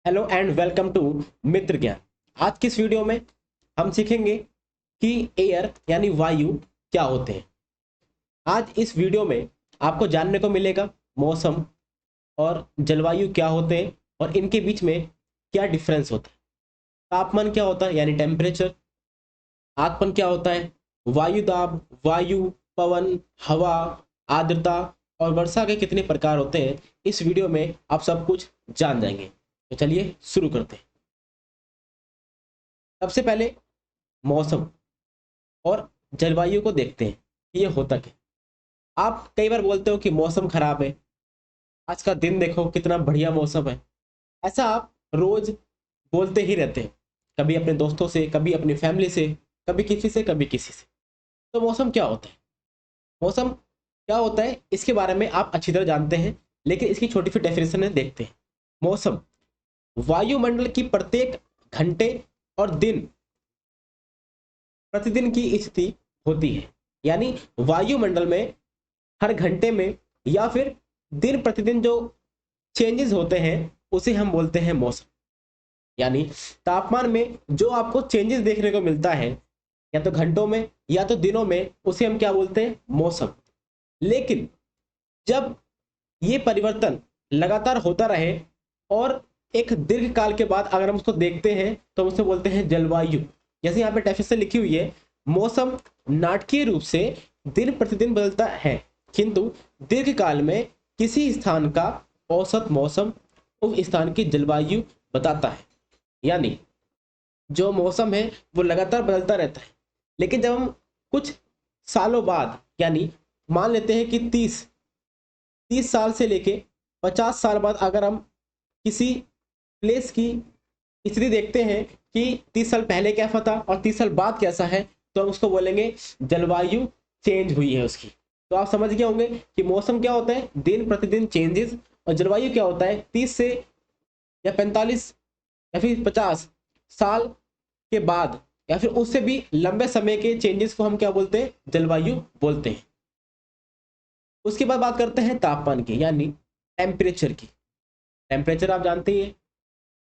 Hello and welcome to मित्र ज्ञान। आज की इस वीडियो में हम सीखेंगे कि एयर यानी वायु क्या होते हैं। आज इस वीडियो में आपको जानने को मिलेगा मौसम और जलवायु क्या होते हैं और इनके बीच में क्या डिफरेंस होता है। तापमान क्या होता है यानी टेम्परेचर, आगमन क्या होता है, वायु दाब, वायु, पवन, हवा, आर्द्रता और वर्षा के कितने प्रकार होते हैं। इस वीडियो में आप सब कुछ जान जाएंगे। तो चलिए शुरू करते हैं। सबसे पहले मौसम और जलवायु को देखते हैं कि ये होता क्या। आप कई बार बोलते हो कि मौसम खराब है, आज का दिन देखो कितना बढ़िया मौसम है। ऐसा आप रोज बोलते ही रहते हैं, कभी अपने दोस्तों से, कभी अपनी फैमिली से, कभी किसी से, कभी किसी से। तो मौसम क्या होता है? मौसम क्या होता है इसके बारे में आप अच्छी तरह जानते हैं, लेकिन इसकी छोटी सी डेफिनेशन है, देखते हैं। मौसम वायुमंडल की प्रत्येक घंटे और दिन प्रतिदिन की स्थिति होती है। यानी वायुमंडल में हर घंटे में या फिर दिन प्रतिदिन जो चेंजेस होते हैं उसे हम बोलते हैं मौसम। यानी तापमान में जो आपको चेंजेस देखने को मिलता है या तो घंटों में या तो दिनों में, उसे हम क्या बोलते हैं? मौसम। लेकिन जब ये परिवर्तन लगातार होता रहे और एक दीर्घ काल के बाद अगर हम उसको देखते हैं तो हम उसे बोलते हैं जलवायु। जैसे यहाँ पे डेफिनेशन लिखी हुई है, मौसम नाटकीय रूप से दिन प्रतिदिन बदलता है, किंतु दीर्घ काल में किसी स्थान का औसत मौसम उस स्थान की जलवायु बताता है। यानी जो मौसम है वो लगातार बदलता रहता है, लेकिन जब हम कुछ सालों बाद, यानी मान लेते हैं कि 30 साल से लेके 50 साल बाद अगर हम किसी प्लेस की स्थिति देखते हैं कि 30 साल पहले कैसा था और 30 साल बाद कैसा है, तो हम उसको बोलेंगे जलवायु चेंज हुई है उसकी। तो आप समझ गए होंगे कि मौसम क्या होता है, दिन प्रतिदिन चेंजेस, और जलवायु क्या होता है, 30 से या 45 या फिर 50 साल के बाद या फिर उससे भी लंबे समय के चेंजेस को हम क्या बोलते हैं? जलवायु बोलते हैं। उसके बाद बात करते हैं तापमान की, यानी टेम्परेचर की। टेम्परेचर आप जानते ही हैं,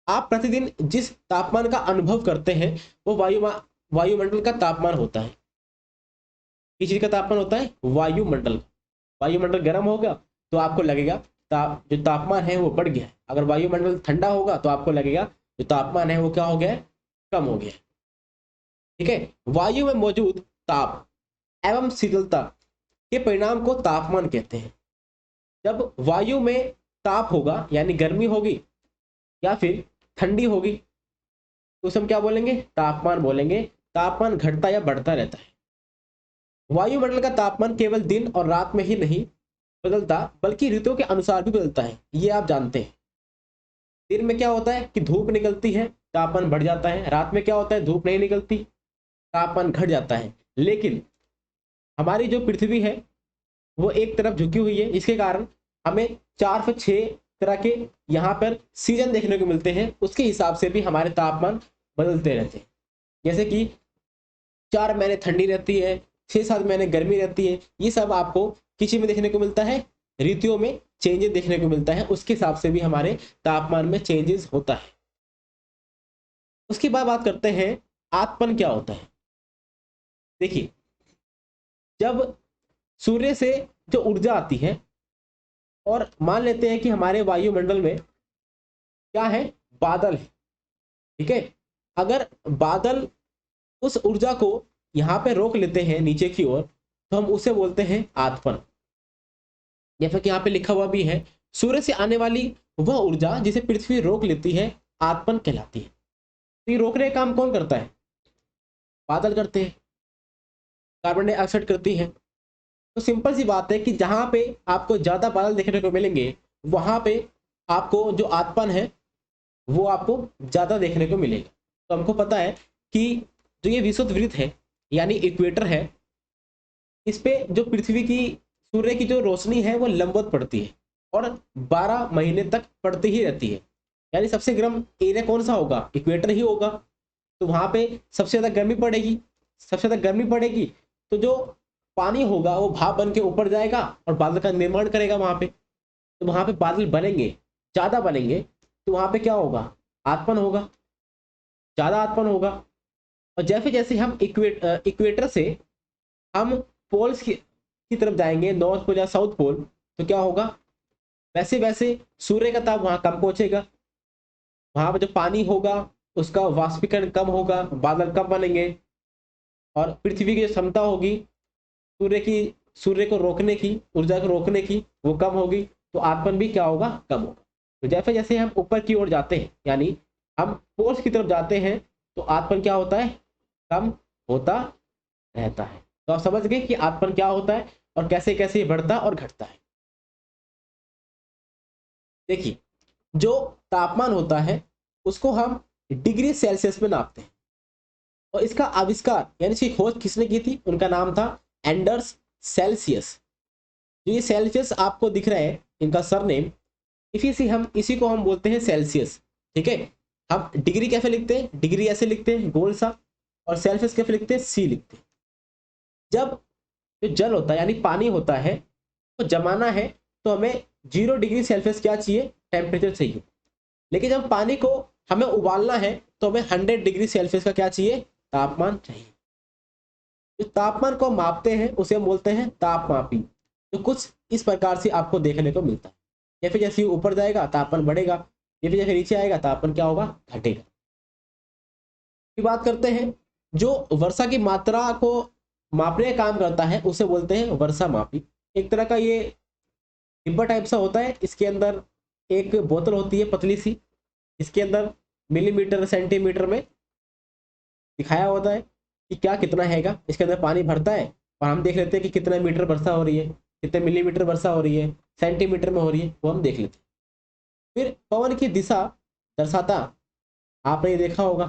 आप प्रतिदिन जिस तापमान का अनुभव करते हैं वो वायुमंडल का तापमान होता है। किस चीज का तापमान होता है? वायुमंडल। वायुमंडल गर्म होगा तो आपको लगेगा जो तापमान है वो बढ़ गया है। अगर वायुमंडल ठंडा होगा तो आपको लगेगा जो तापमान है वो क्या हो गया है? कम हो गया है। ठीक है। वायु में मौजूद ताप एवं शीतलता के परिणाम को तापमान कहते हैं। जब वायु में ताप होगा यानी गर्मी होगी या फिर ठंडी होगी तो उसे हम क्या बोलेंगे? तापमान बोलेंगे। तापमान घटता या बढ़ता रहता है। वायुमंडल का तापमान केवल दिन और रात में ही नहीं बदलता, बल्कि ऋतुओं के अनुसार भी बदलता है, ये आप जानते हैं। दिन में क्या होता है कि धूप निकलती है, तापमान बढ़ जाता है। रात में क्या होता है? धूप नहीं निकलती, तापमान घट जाता है। लेकिन हमारी जो पृथ्वी है वो एक तरफ झुकी हुई है, जिसके कारण हमें 4 से 6 तरह के यहाँ पर सीजन देखने को मिलते हैं। उसके हिसाब से भी हमारे तापमान बदलते रहते हैं। जैसे कि 4 महीने ठंडी रहती है, 6-7 महीने गर्मी रहती है। ये सब आपको किसी में देखने को मिलता है, ऋतुओं में चेंजेस देखने को मिलता है। उसके हिसाब से भी हमारे तापमान में चेंजेस होता है। उसके बाद बात करते हैं आतपन क्या होता है। देखिए, जब सूर्य से जो ऊर्जा आती है, और मान लेते हैं कि हमारे वायुमंडल में क्या है? बादल है। ठीक है। अगर बादल उस ऊर्जा को यहाँ पे रोक लेते हैं नीचे की ओर, तो हम उसे बोलते हैं आतपन। जैसा कि यहाँ पे लिखा हुआ भी है, सूर्य से आने वाली वह ऊर्जा जिसे पृथ्वी रोक लेती है आतपन कहलाती है। तो ये रोकने का काम कौन करता है? बादल करते हैं, कार्बन डाइऑक्साइड करती है। तो सिंपल सी बात है कि जहां पे आपको ज्यादा बादल देखने को मिलेंगे वहां पे आपको जो आतपन है वो आपको ज्यादा देखने को मिलेगा। तो हमको पता है कि जो ये विषुवत वृत्त है यानी इक्वेटर है, इस पे जो पृथ्वी की सूर्य की जो रोशनी है वो लंबवत पड़ती है और 12 महीने तक पड़ती ही रहती है। यानी सबसे गर्म एरिया कौन सा होगा? इक्वेटर ही होगा। तो वहां पे सबसे ज्यादा गर्मी पड़ेगी। सबसे ज्यादा गर्मी पड़ेगी तो जो पानी होगा वो भाप बन के ऊपर जाएगा और बादल का निर्माण करेगा वहां पे। तो वहां पे बादल बनेंगे, ज्यादा बनेंगे, तो वहां पे क्या होगा? आत्मन होगा, ज़्यादा आत्मन होगा। और जैसे जैसे हम इक्वेटर से हम पोल्स की तरफ जाएंगे, नॉर्थ पोल या साउथ पोल, तो क्या होगा, वैसे वैसे सूर्य का ताप वहाँ कम पहुँचेगा, वहाँ पर जो पानी होगा उसका वाष्पीकरण कम होगा, बादल कम बनेंगे, और पृथ्वी की जो क्षमता होगी सूर्य की, सूर्य को रोकने की, ऊर्जा को रोकने की, वो कम होगी, तो आत्मन भी क्या होगा, कम होगा। तो जैसे जैसे हम ऊपर की ओर जाते हैं, यानी हम पोल्स की तरफ जाते हैं, तो आत्मन क्या होता है, कम होता रहता है। तो आप समझ गए कि आत्मन क्या होता है और कैसे कैसे ये बढ़ता और घटता है। देखिए, जो तापमान होता है उसको हम डिग्री सेल्सियस में नापते हैं, और इसका आविष्कार यानी इसकी खोज किसने की थी, उनका नाम था एंडर्स सेल्सियस। जो ये सेल्सियस आपको दिख रहा है, इनका सरनेम, इसी को हम बोलते हैं सेल्सियस। ठीक है, हम डिग्री कैसे लिखते हैं, डिग्री ऐसे लिखते हैं गोल सा, और सेल्सियस कैसे लिखते हैं, सी लिखते हैं। जब जो जल होता है यानी पानी होता है, तो जमाना है, तो हमें 0 डिग्री सेल्सियस क्या चाहिए, टेम्परेचर चाहिए। लेकिन जब पानी को हमें उबालना है, तो हमें 100 डिग्री सेल्सियस का क्या चाहिए, तापमान चाहिए। जो तापमान को मापते हैं उसे हम बोलते हैं तापमापी। तो कुछ इस प्रकार से आपको देखने को मिलता है, जैसे जैसे ऊपर जाएगा तापमान बढ़ेगा, जैसे जैसे नीचे आएगा तापमान क्या होगा, घटेगा। की बात करते हैं, जो वर्षा की मात्रा को मापने का काम करता है उसे बोलते हैं वर्षा मापी। एक तरह का ये डिब्बा टाइप सा होता है, इसके अंदर एक बोतल होती है पतली सी, इसके अंदर मिलीमीटर सेंटीमीटर में दिखाया होता है कि क्या कितना हैगा, इसके अंदर पानी भरता है, और हम देख लेते हैं कि कितना मीटर वर्षा हो रही है, कितने मिलीमीटर वर्षा हो रही है, सेंटीमीटर में हो रही है, वो हम देख लेते हैं। फिर पवन की दिशा दर्शाता, आपने ये देखा होगा,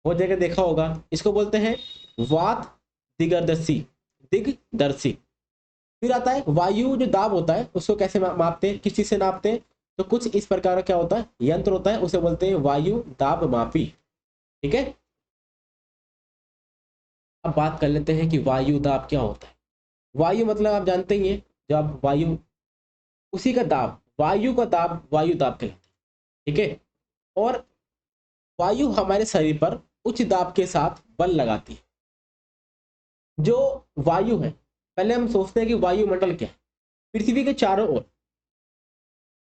बहुत जगह देखा होगा, इसको बोलते हैं वात दिगदर्शी, दिगदर्शी। फिर आता है वायु जो दाब होता है उसको कैसे मापते हैं, किस चीज से नापते हैं, तो कुछ इस प्रकार का क्या होता है, यंत्र होता है, उसे बोलते हैं वायु दाब मापी। ठीक है, अब बात कर लेते हैं कि वायु दाब क्या होता है। वायु मतलब आप जानते ही हैं, जब वायु, उसी का दाब, वायु का दाब वायु दाब कहलाता है। ठीक है, और वायु हमारे शरीर पर उच्च दाब के साथ बल लगाती है। जो वायु है, पहले हम सोचते हैं कि वायुमंडल क्या है, पृथ्वी के चारों ओर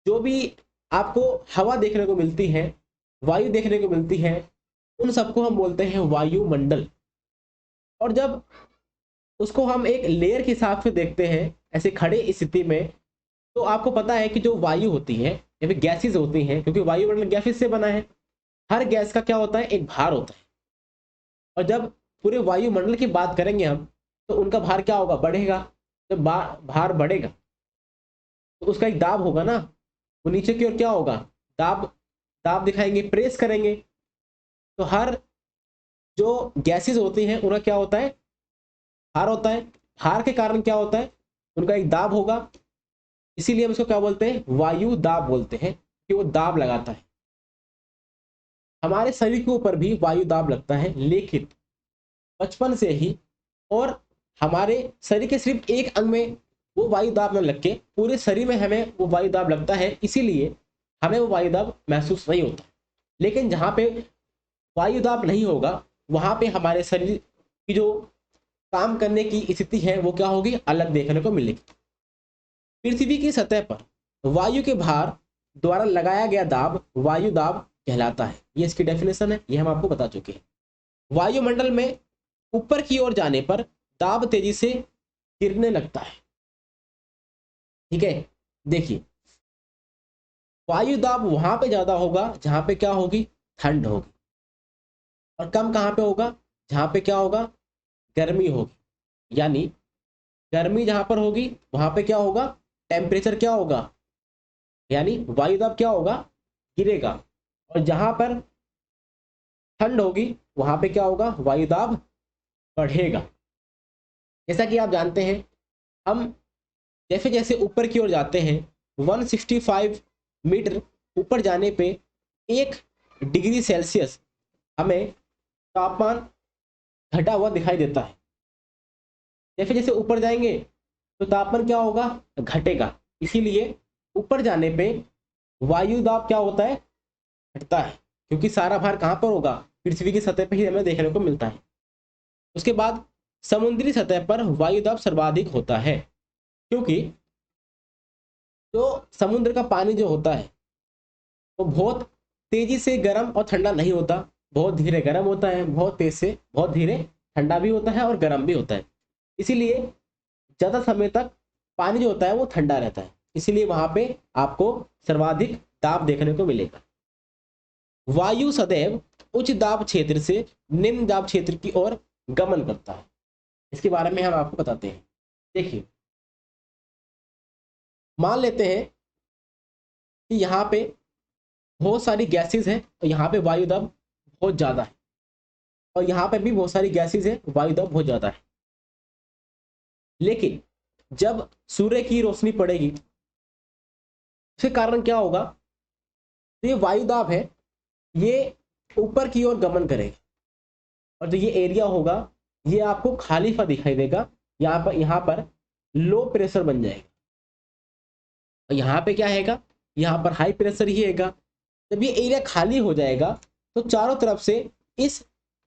जो भी आपको हवा देखने को मिलती है, वायु देखने को मिलती है, उन सबको हम बोलते हैं वायुमंडल। और जब उसको हम एक लेयर के हिसाब से देखते हैं ऐसे खड़े स्थिति में, तो आपको पता है कि जो वायु होती है या फिर गैसेस होती हैं, क्योंकि वायुमंडल गैसेस से बना है, हर गैस का क्या होता है, एक भार होता है। और जब पूरे वायुमंडल की बात करेंगे हम, तो उनका भार क्या होगा, बढ़ेगा। जब भार बढ़ेगा तो उसका एक दाब होगा ना, वो नीचे की ओर क्या होगा, दाब, दाब दिखाएंगे, प्रेस करेंगे। तो हर जो गैसेस होती हैं उनका क्या होता है, भार होता है। भार के कारण क्या होता है, उनका एक दाब होगा, इसीलिए हम इसको क्या बोलते हैं, वायु दाब बोलते हैं, कि वो दाब लगाता है। हमारे शरीर के ऊपर भी वायु दाब लगता है, लेकिन बचपन से ही, और हमारे शरीर के सिर्फ एक अंग में वो वायु दाब न लग के पूरे शरीर में हमें वो वायु दाब लगता है, इसीलिए हमें वो वायु दाब महसूस नहीं होता। लेकिन जहाँ पे वायु दाब नहीं होगा, वहां पे हमारे शरीर की जो काम करने की स्थिति है वो क्या होगी, अलग देखने को मिलेगी। पृथ्वी की सतह पर वायु के भार द्वारा लगाया गया दाब वायु दाब कहलाता है। ये इसकी डेफिनेशन है, ये हम आपको बता चुके हैं। वायुमंडल में ऊपर की ओर जाने पर दाब तेजी से गिरने लगता है। ठीक है, देखिए, वायु दाब वहां पे ज्यादा होगा जहां पे क्या होगी, ठंड होगी, और कम कहां पे होगा, जहां पे क्या होगा, गर्मी होगी। यानी गर्मी जहां पर होगी वहां पे क्या होगा, टेम्परेचर क्या होगा, यानी वायु दाब क्या होगा, गिरेगा। और जहां पर ठंड होगी वहां पे क्या होगा, वायु दाब बढ़ेगा। जैसा कि आप जानते हैं, हम जैसे जैसे ऊपर की ओर जाते हैं, 165 मीटर ऊपर जाने पे 1 डिग्री सेल्सियस हमें तापमान घटा हुआ दिखाई देता है। जैसे जैसे ऊपर जाएंगे तो तापमान क्या होगा, घटेगा। इसीलिए ऊपर जाने पे वायु दाब क्या होता है, घटता है, क्योंकि सारा भार कहाँ पर होगा, पृथ्वी की सतह पर ही हमें देखने को मिलता है। उसके बाद समुद्री सतह पर वायुदाब सर्वाधिक होता है, क्योंकि जो समुद्र का पानी जो होता है वो बहुत तेजी से गर्म और ठंडा नहीं होता, बहुत धीरे गर्म होता है, बहुत तेज से बहुत धीरे ठंडा भी होता है और गर्म भी होता है। इसीलिए ज्यादा समय तक पानी जो होता है वो ठंडा रहता है, इसीलिए वहां पे आपको सर्वाधिक दाब देखने को मिलेगा। वायु सदैव उच्च दाब क्षेत्र से निम्न दाब क्षेत्र की ओर गमन करता है। इसके बारे में हम आपको बताते हैं। देखिए, मान लेते हैं कि यहाँ पे बहुत सारी गैसेस हैं और यहाँ पे वायु दाब बहुत ज्यादा है, और यहाँ पे भी बहुत सारी गैसेस है, वायु दाब बहुत ज्यादा है। लेकिन जब सूर्य की रोशनी पड़ेगी उसके कारण क्या होगा, तो ये वायु दाब है ये ऊपर की ओर गमन करेगा, और जो ये एरिया होगा ये आपको खाली सा दिखाई देगा। यहाँ पर लो प्रेशर बन जाएगा, और यहाँ पे क्या है, यहाँ पर हाई प्रेशर ही है। जब ये एरिया खाली हो जाएगा तो चारों तरफ से इस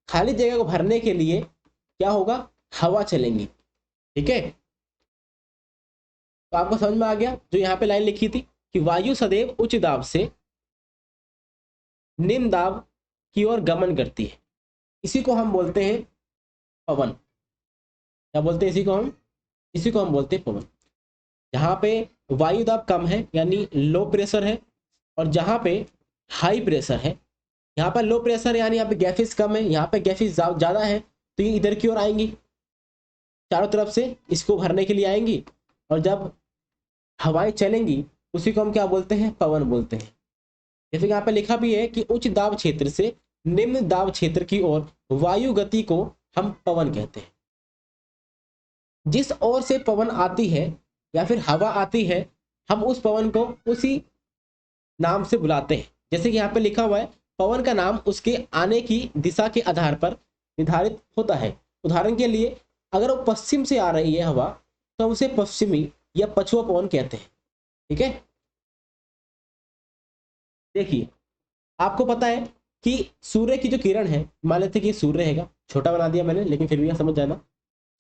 खाली जगह को भरने के लिए क्या होगा, हवा चलेंगी। ठीक है, तो आपको समझ में आ गया जो यहाँ पे लाइन लिखी थी कि वायु सदैव उच्च दाब से निम्न दाब की ओर गमन करती है। इसी को हम बोलते हैं पवन। क्या बोलते हैं इसी को हम बोलते हैं पवन। जहाँ पे वायु दाब कम है यानी लो प्रेशर है, और जहाँ पे हाई प्रेशर है, यहाँ पर लो प्रेशर यानी यहाँ पे गैसेस कम है, यहाँ पे गैसेस ज़्यादा है, तो ये इधर की ओर आएंगी, चारों तरफ से इसको भरने के लिए आएंगी, और जब हवाएं चलेंगी उसी को हम क्या बोलते हैं, पवन बोलते हैं। जैसे यहाँ पे लिखा भी है कि उच्च दाब क्षेत्र से निम्न दाब क्षेत्र की ओर वायु गति को हम पवन कहते हैं। जिस ओर से पवन आती है या फिर हवा आती है, हम उस पवन को उसी नाम से बुलाते हैं। जैसे कि यहाँ पे लिखा हुआ है, पवन का नाम उसके आने की दिशा के आधार पर निर्धारित होता है। उदाहरण के लिए अगर वो पश्चिम से आ रही है हवा, तो हम उसे पश्चिमी या पछुआ पवन कहते हैं। ठीक है, देखिए आपको पता है कि सूर्य की जो किरण है, मान लेते कि सूर्य है, छोटा बना दिया मैंने लेकिन फिर भी समझ जाना,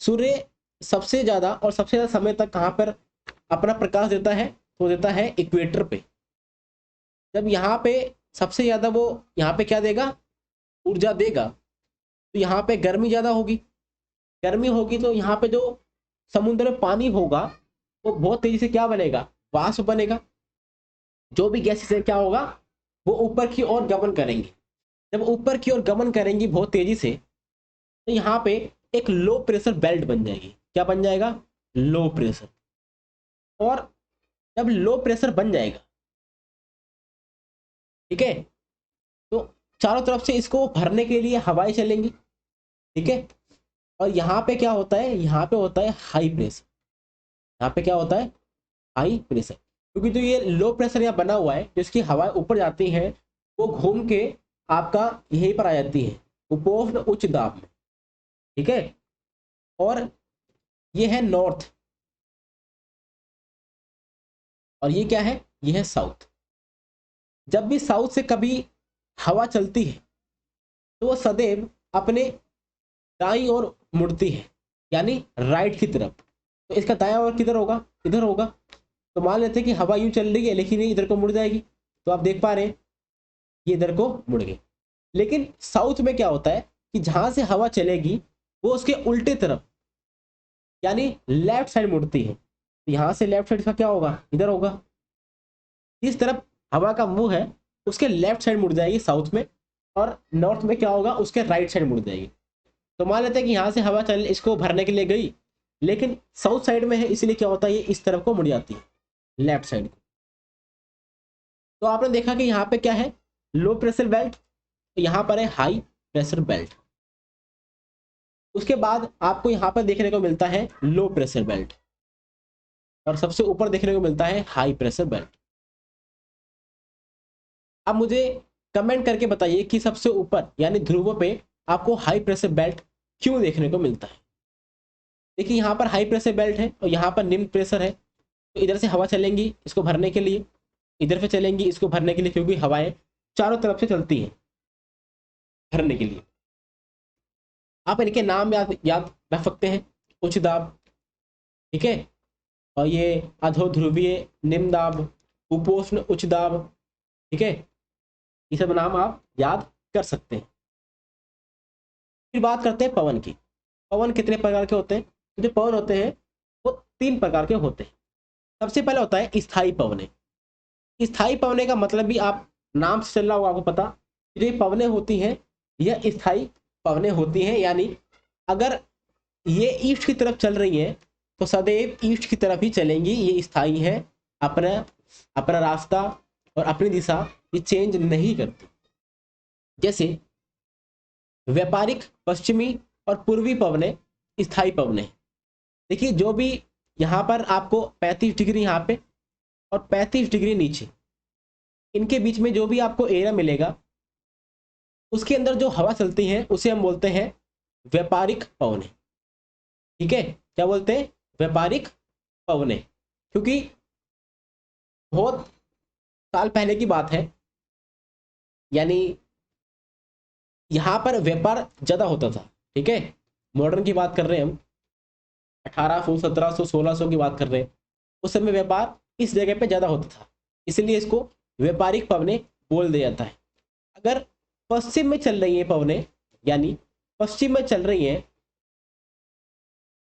सूर्य सबसे ज्यादा और सबसे ज्यादा समय तक कहाँ पर अपना प्रकाश देता है, तो देता है इक्वेटर पे। जब यहाँ पे सबसे ज्यादा वो यहाँ पे क्या देगा, ऊर्जा देगा, तो यहाँ पे गर्मी ज्यादा होगी। गर्मी होगी तो यहाँ पे जो समुद्र में पानी होगा वो बहुत तेजी से क्या बनेगा, वाष्प बनेगा। जो भी गैसेस है क्या होगा, वो ऊपर की ओर गमन करेंगी। जब ऊपर की ओर गमन करेंगी बहुत तेजी से, तो यहाँ पे एक लो प्रेशर बेल्ट बन जाएगी। क्या बन जाएगा, लो प्रेशर। और जब लो प्रेशर बन जाएगा, ठीक है, तो चारों तरफ से इसको भरने के लिए हवाएं चलेंगी। ठीक है, और यहाँ पे क्या होता है, यहाँ पे होता है हाई प्रेशर। यहाँ पे क्या होता है, हाई प्रेशर, क्योंकि जो ये लो प्रेशर यहाँ बना हुआ है, जिसकी हवाएं ऊपर जाती हैं वो घूम के आपका यहीं पर आ जाती है, उपोष्ण उच्च दाब में। ठीक है, और ये है नॉर्थ, और ये क्या है, ये है साउथ। जब भी साउथ से कभी हवा चलती है तो वो सदैव अपने दाईं ओर मुड़ती है, यानी राइट की तरफ। तो इसका दायां ओर किधर होगा, इधर होगा। तो मान लेते हैं कि हवा यूं चल रही है लेकिन ये इधर को मुड़ जाएगी, तो आप देख पा रहे हैं ये इधर को मुड़ गई। लेकिन साउथ में क्या होता है कि जहां से हवा चलेगी वो उसके उल्टे तरफ यानी लेफ्ट साइड मुड़ती है। यहां से लेफ्ट साइड का क्या होगा, इधर होगा। इस तरफ हवा का मुंह है उसके लेफ्ट साइड मुड़ जाएगी साउथ में, और नॉर्थ में क्या होगा, उसके राइट साइड मुड़ जाएगी। तो मान लेते हैं कि यहाँ से हवा चल इसको भरने के लिए गई, लेकिन साउथ साइड में है, इसलिए क्या होता है, ये इस तरफ को मुड़ जाती है, लेफ्ट साइड को। तो आपने देखा कि यहाँ पे क्या है, लो प्रेशर बेल्ट, यहाँ पर है हाई प्रेशर बेल्ट। उसके बाद आपको यहाँ पर देखने को मिलता है लो प्रेशर बेल्ट, और सबसे ऊपर देखने को मिलता है हाई प्रेशर बेल्ट। अब मुझे कमेंट करके बताइए कि सबसे ऊपर यानी ध्रुवों पे आपको हाई प्रेशर बेल्ट क्यों देखने को मिलता है। देखिए यहाँ पर हाई प्रेशर बेल्ट है और यहाँ पर निम्न प्रेशर है, तो इधर से हवा चलेंगी इसको भरने के लिए, इधर से चलेंगी इसको भरने के लिए, क्योंकि हवाएं चारों तरफ से चलती हैं भरने के लिए। आप इनके नाम याद याद रख सकते हैं। उच्च दाब, ठीक है, और ये अधो ध्रुवीय निम्न दाब, उपोष्ण उच्च दाब, ठीक है, ये सब नाम आप याद कर सकते हैं। फिर बात करते हैं पवन की। पवन कितने प्रकार के होते हैं? तो जो पवन होते हैं वो 3 प्रकार के होते हैं। सबसे पहले होता है स्थायी पवने। स्थायी पवने का मतलब भी आप नाम से चल रहा होगा आपको पता, जो ये पवने होती हैं यह स्थायी पवने होती हैं। यानी अगर ये ईस्ट की तरफ चल रही हैं तो सदैव ईस्ट की तरफ ही चलेंगी, ये स्थायी है, अपना अपना रास्ता और अपनी दिशा ये चेंज नहीं करती। जैसे व्यापारिक पश्चिमी और पूर्वी पवने स्थायी पवने। देखिए जो भी यहाँ पर आपको 35 डिग्री यहाँ पे और 35 डिग्री नीचे, इनके बीच में जो भी आपको एरिया मिलेगा उसके अंदर जो हवा चलती है उसे हम बोलते हैं व्यापारिक पवने। ठीक है, क्या बोलते हैं? व्यापारिक पवने। क्योंकि बहुत साल पहले की बात है, यानी यहाँ पर व्यापार ज़्यादा होता था। ठीक है, मॉडर्न की बात कर रहे हैं हम, 1800 1700 1600 की बात कर रहे हैं। उस समय व्यापार इस जगह पे ज़्यादा होता था, इसलिए इसको व्यापारिक पवने बोल दिया जाता है। अगर पश्चिम में चल रही है पवने, यानी पश्चिम में चल रही है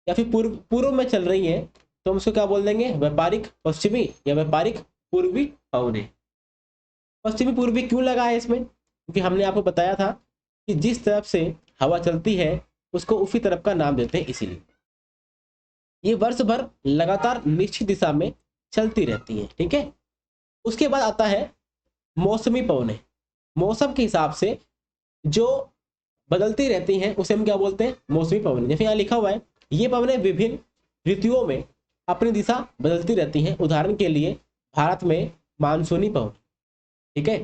या फिर पूर्व में चल रही है, तो हम उसको क्या बोल देंगे? व्यापारिक पश्चिमी या व्यापारिक पूर्वी पवने। पश्चिमी पूर्वी क्यों लगा है इसमें? क्योंकि हमने आपको बताया था कि जिस तरफ से हवा चलती है उसको उसी तरफ का नाम देते हैं, इसीलिए ये वर्ष भर लगातार निश्चित दिशा में चलती रहती है। ठीक है, उसके बाद आता है मौसमी पवने। मौसम के हिसाब से जो बदलती रहती हैं उसे हम क्या बोलते हैं? मौसमी पवने। जैसे यहाँ लिखा हुआ है, ये पवनें विभिन्न ऋतुओं में अपनी दिशा बदलती रहती हैं। उदाहरण के लिए भारत में मानसूनी पवन, ठीक है,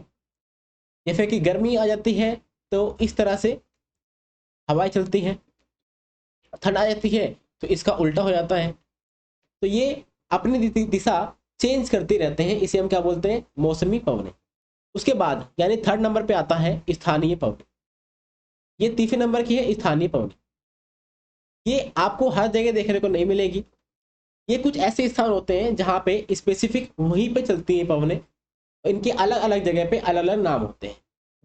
जैसे कि गर्मी आ जाती है तो इस तरह से हवाएं चलती हैं, ठंड आ जाती है तो इसका उल्टा हो जाता है। तो ये अपनी दिशा चेंज करते रहते हैं, इसे हम क्या बोलते हैं? मौसमी पवने। उसके बाद यानी 3rd नंबर पे आता है स्थानीय पवन। ये तीसरे नंबर की है स्थानीय पवन। ये आपको हर जगह देखने को नहीं मिलेगी। ये कुछ ऐसे स्थान होते हैं जहाँ पे स्पेसिफिक वहीं पे चलती है पवनें, इनके अलग अलग जगह पे अलग अलग नाम होते हैं।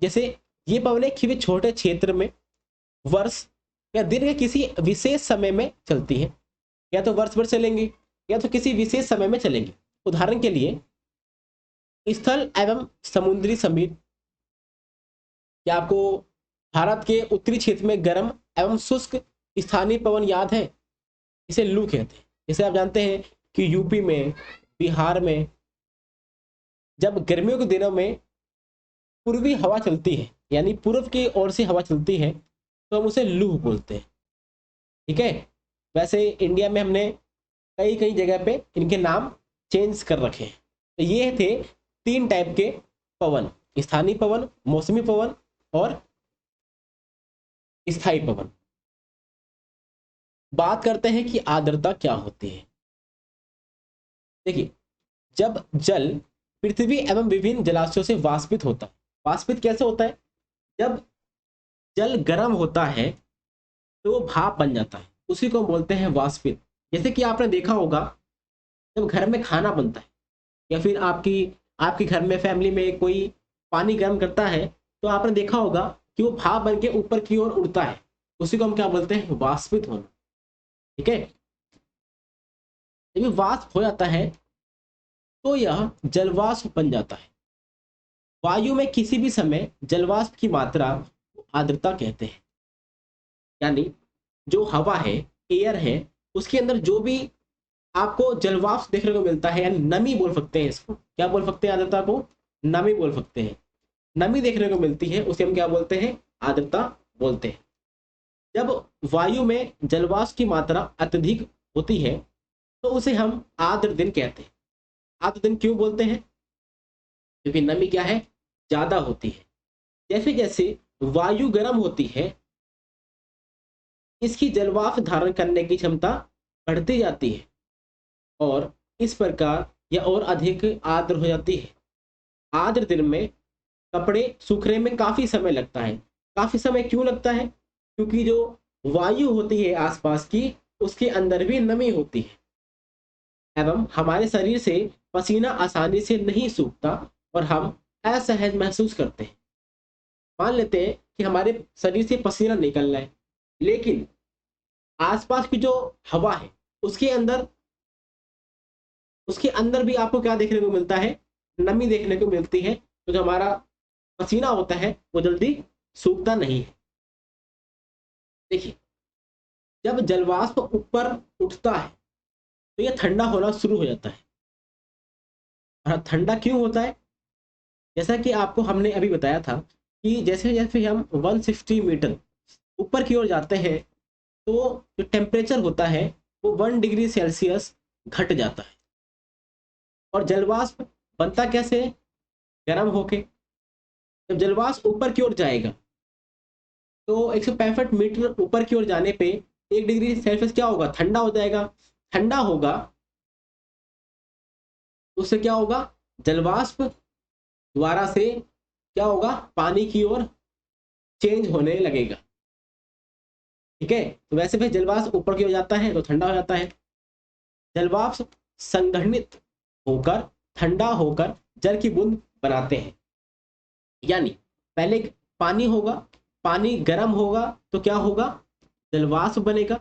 जैसे ये पवनें किसी छोटे क्षेत्र में वर्ष या दिन के किसी विशेष समय में चलती हैं, या तो वर्ष भर चलेंगी या तो किसी विशेष समय में चलेंगी। उदाहरण के लिए स्थल एवं समुद्री समीर, क्या आपको भारत के उत्तरी क्षेत्र में गर्म एवं शुष्क स्थानीय पवन याद है? इसे लू कहते हैं। जैसे आप जानते हैं कि यूपी में, बिहार में जब गर्मियों के दिनों में पूर्वी हवा चलती है, यानी पूर्व की ओर से हवा चलती है, तो हम उसे लू बोलते हैं। ठीक है, वैसे इंडिया में हमने कई कई जगह पे इनके नाम चेंज कर रखे हैं। तो ये थे 3 टाइप के पवन, स्थानीय पवन, मौसमी पवन और स्थायी पवन। बात करते हैं कि आर्द्रता क्या होती है। देखिए, जब जल पृथ्वी एवं विभिन्न जलाशयों से वाष्पित होता है, वाष्पित कैसे होता है? जब जल गर्म होता है तो वो भाप बन जाता है, उसी को बोलते हैं वाष्पित। जैसे कि आपने देखा होगा जब घर में खाना बनता है या फिर आपके घर में फैमिली में कोई पानी गर्म करता है, तो आपने देखा होगा कि वो भाप बन के ऊपर की ओर उड़ता है, उसी को हम क्या बोलते हैं? वाष्पित होना। ठीक है, जब वाष्प हो जाता है तो यह जलवाष्प बन जाता है। वायु में किसी भी समय जलवाष्प की मात्रा आर्द्रता कहते हैं। यानी जो हवा है, एयर है, उसके अंदर जो भी आपको जलवाष्प देखने को मिलता है, यानी नमी बोल सकते हैं इसको। क्या बोल सकते हैं? आर्द्रता को नमी बोल सकते हैं। नमी देखने को मिलती है उसे हम क्या बोलते हैं? आर्द्रता बोलते हैं। जब वायु में जलवाष्प की मात्रा अत्यधिक होती है तो उसे हम आर्द्र दिन कहते हैं। आर्द्र दिन क्यों बोलते हैं? क्योंकि नमी क्या है? ज्यादा होती है। जैसे जैसे वायु गर्म होती है, इसकी जलवाष्प धारण करने की क्षमता बढ़ती जाती है और इस प्रकार यह और अधिक आर्द्र हो जाती है। आर्द्र दिन में कपड़े सूखने में काफी समय लगता है। काफी समय क्यों लगता है? क्योंकि जो वायु होती है आसपास की, उसके अंदर भी नमी होती है एवं हमारे शरीर से पसीना आसानी से नहीं सूखता और हम असहज महसूस करते हैं। मान लेते हैं कि हमारे शरीर से पसीना निकल रहा है, लेकिन आसपास की जो हवा है उसके अंदर भी आपको क्या देखने को मिलता है? नमी देखने को मिलती है। तो जो हमारा पसीना होता है वो जल्दी सूखता नहीं है। देखिए, जब जलवाष्प ऊपर उठता है तो यह ठंडा होना शुरू हो जाता है। और ठंडा क्यों होता है? जैसा कि आपको हमने अभी बताया था कि जैसे जैसे हम 160 मीटर ऊपर की ओर जाते हैं तो जो टेम्परेचर होता है वो 1 डिग्री सेल्सियस घट जाता है। और जलवाष्प बनता कैसे है? गर्म होके। जब जलवाष्प ऊपर की ओर जाएगा तो 165 मीटर ऊपर की ओर जाने पे 1 डिग्री सेल्सियस क्या होगा? ठंडा हो जाएगा। ठंडा होगा, उससे क्या होगा? जलवाष्प द्वारा से क्या होगा? पानी की ओर चेंज होने लगेगा। ठीक है, तो वैसे भी जलवाष्प ऊपर की ओर जाता है तो ठंडा हो जाता है। जलवाष्प संघनित होकर ठंडा होकर जल की बूंद बनाते हैं। यानी पहले पानी होगा, पानी गर्म होगा तो क्या होगा? जलवाष्प बनेगा।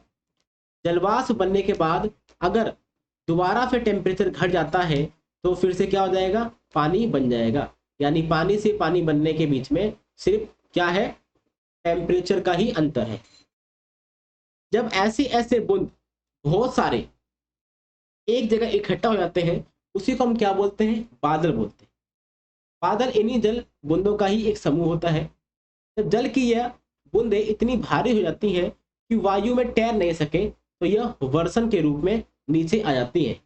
जलवाष्प बनने के बाद अगर दोबारा फिर टेम्परेचर घट जाता है तो फिर से क्या हो जाएगा? पानी बन जाएगा। यानी पानी से पानी बनने के बीच में सिर्फ क्या है? टेम्परेचर का ही अंतर है। जब ऐसे ऐसे बूंद बहुत सारे एक जगह इकट्ठा हो जाते हैं, उसी को हम क्या बोलते हैं? बादल बोलते हैं। बादल इन्हीं जल बूंदों का ही एक समूह होता है। जब जल की यह बूंदें इतनी भारी हो जाती हैं कि वायु में तैर नहीं सके तो यह वर्षण के रूप में नीचे आ जाती है।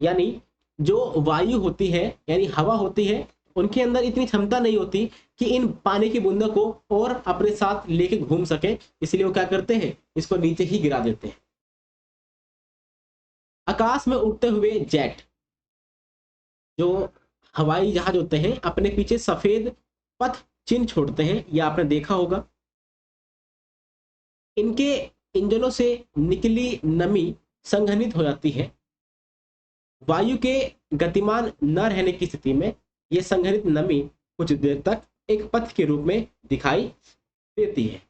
यानी जो वायु होती है यानी हवा होती है, उनके अंदर इतनी क्षमता नहीं होती कि इन पानी की बूंदों को और अपने साथ लेके घूम सके, इसलिए वो क्या करते हैं? इसको नीचे ही गिरा देते हैं। आकाश में उड़ते हुए जेट, जो हवाई जहाज होते हैं, अपने पीछे सफेद पथ चिन्ह छोड़ते हैं, यह आपने देखा होगा। इनके इंजनों से निकली नमी संघनित हो जाती है। वायु के गतिमान न रहने की स्थिति में यह संघनित नमी कुछ देर तक एक पथ के रूप में दिखाई देती है।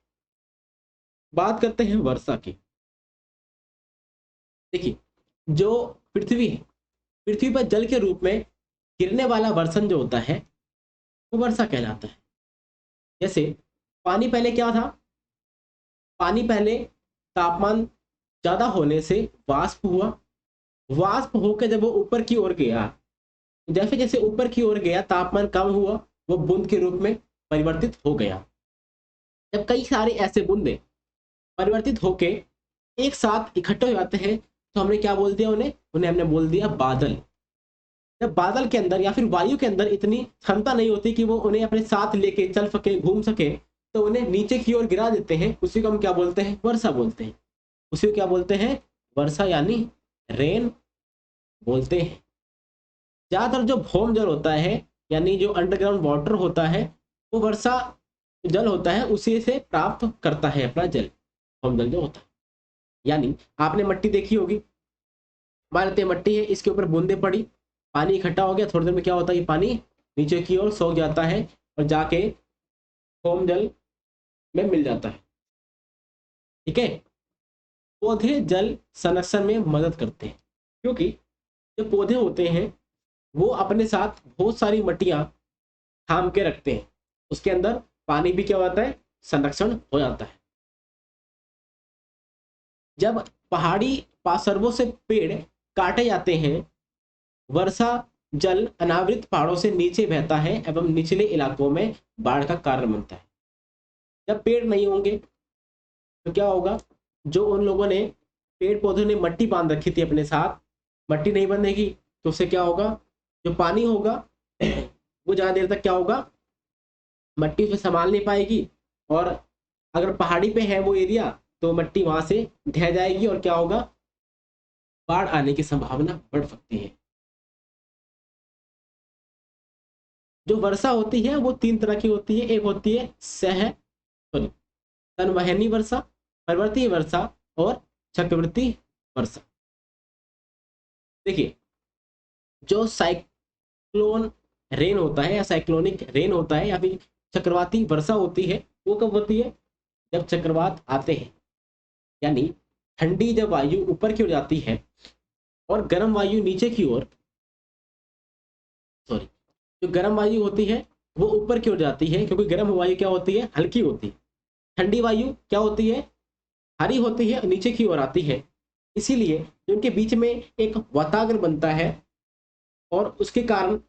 बात करते हैं वर्षा की। देखिए, जो पृथ्वी है, पृथ्वी पर जल के रूप में गिरने वाला वर्षण जो होता है वो वर्षा कहलाता है। जैसे पानी पहले क्या था? पानी पहले तापमान ज्यादा होने से वाष्प हुआ। वाष्प होकर जब वो ऊपर की ओर गया, जैसे जैसे ऊपर की ओर गया तापमान कम हुआ, वो बूंद के रूप में परिवर्तित हो गया। जब कई सारे ऐसे बूंदे परिवर्तित होके एक साथ इकट्ठे हो जाते हैं तो हमने क्या बोल दिया? उन्हें उन्हें हमने बोल दिया बादल। जब बादल के अंदर या फिर वायु के अंदर इतनी क्षमता नहीं होती कि वो उन्हें अपने साथ लेके चल सके, घूम सके, तो उन्हें नीचे की ओर गिरा देते हैं। उसी को हम क्या बोलते हैं? वर्षा बोलते हैं। उसी को क्या बोलते हैं? वर्षा यानी रेन बोलते हैं। ज्यादातर जो भौम जल होता है यानी जो अंडरग्राउंड वाटर होता है, वो वर्षा जल होता है, उसी से प्राप्त करता है अपना जल। भौम जल जो होता है, यानी आपने मिट्टी देखी होगी। मान लेते हैं मट्टी है, इसके ऊपर बूंदे पड़ी, पानी इकट्ठा हो गया, थोड़ी देर में क्या होता है? ये पानी नीचे की ओर सोख जाता है और जाके भौम जल में मिल जाता है। ठीक है, पौधे जल संरक्षण में मदद करते हैं, क्योंकि जो पौधे होते हैं वो अपने साथ बहुत सारी मट्टियां थाम के रखते हैं। उसके अंदर पानी भी क्या होता है? संरक्षण हो जाता है। जब पहाड़ी पार्श्वों से पेड़ काटे जाते हैं, वर्षा जल अनावृत पहाड़ों से नीचे बहता है एवं निचले इलाकों में बाढ़ का कारण बनता है। जब पेड़ नहीं होंगे तो क्या होगा? जो उन लोगों ने पेड़ पौधों ने मट्टी बांध रखी थी अपने साथ, मट्टी नहीं बंधेगी तो उससे क्या होगा? जो पानी होगा वो ज्यादा देर तक क्या होगा? मट्टी उसे संभाल नहीं पाएगी, और अगर पहाड़ी पे है वो एरिया तो मट्टी वहां से ढह जाएगी और क्या होगा? बाढ़ आने की संभावना बढ़ सकती है। जो वर्षा होती है वो तीन तरह की होती है। एक होती है संवहनी वर्षा, पर्वतीय वर्षा और चक्रवर्ती वर्षा। देखिए, जो साइक्लोन रेन होता है या साइक्लोनिक रेन होता है या फिर चक्रवाती वर्षा होती है, वो कब होती है? जब चक्रवात आते हैं, यानी ठंडी जब वायु ऊपर की ओर जाती है और गर्म वायु नीचे की ओर, सॉरी, जो गर्म वायु होती है वो ऊपर की ओर जाती है, क्योंकि गर्म वायु क्या होती है? हल्की होती है। ठंडी वायु क्या होती है? भारी होती है, नीचे की ओर आती है। इसीलिए उनके बीच में एक वातावरण बनता है और उसके कारण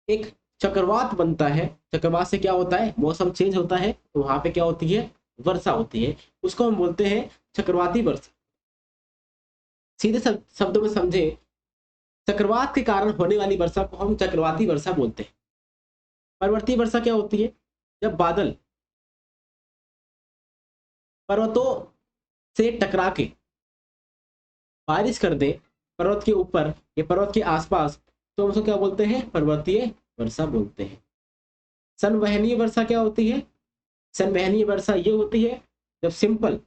एक चक्रवात बनता है। चक्रवात से क्या होता है? मौसम चेंज होता है, तो वहां पे क्या होती है? वर्षा होती है। उसको हम बोलते हैं चक्रवाती वर्षा। सीधे शब्दों में समझे, चक्रवात के कारण होने वाली वर्षा को हम चक्रवाती वर्षा बोलते हैं। पर्वतीय वर्षा क्या होती है? जब बादल पर्वतों से टकरा के बारिश कर दे पर्वत के ऊपर या पर्वत के आसपास, तो हम उसको क्या बोलते हैं? पर्वतीय वर्षा बोलते हैं। संवहनीय वर्षा क्या होती है? संवहनीय वर्षा ये होती है जब सिंपल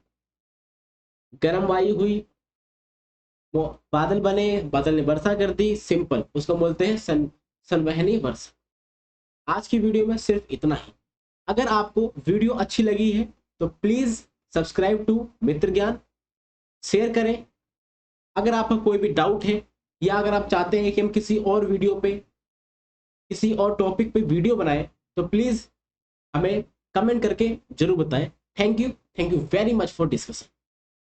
गर्म वायु हुई, वो बादल बने, बादल ने वर्षा कर दी, सिंपल, उसको बोलते हैं संवहनीय वर्षा। आज की वीडियो में सिर्फ इतना ही। अगर आपको वीडियो अच्छी लगी है तो प्लीज सब्सक्राइब टू मित्र ज्ञान, शेयर करें। अगर आपका कोई भी डाउट है या अगर आप चाहते हैं कि हम किसी और वीडियो पे, किसी और टॉपिक पे वीडियो बनाएं, तो प्लीज हमें कमेंट करके जरूर बताएं। Thank you very much for discussion.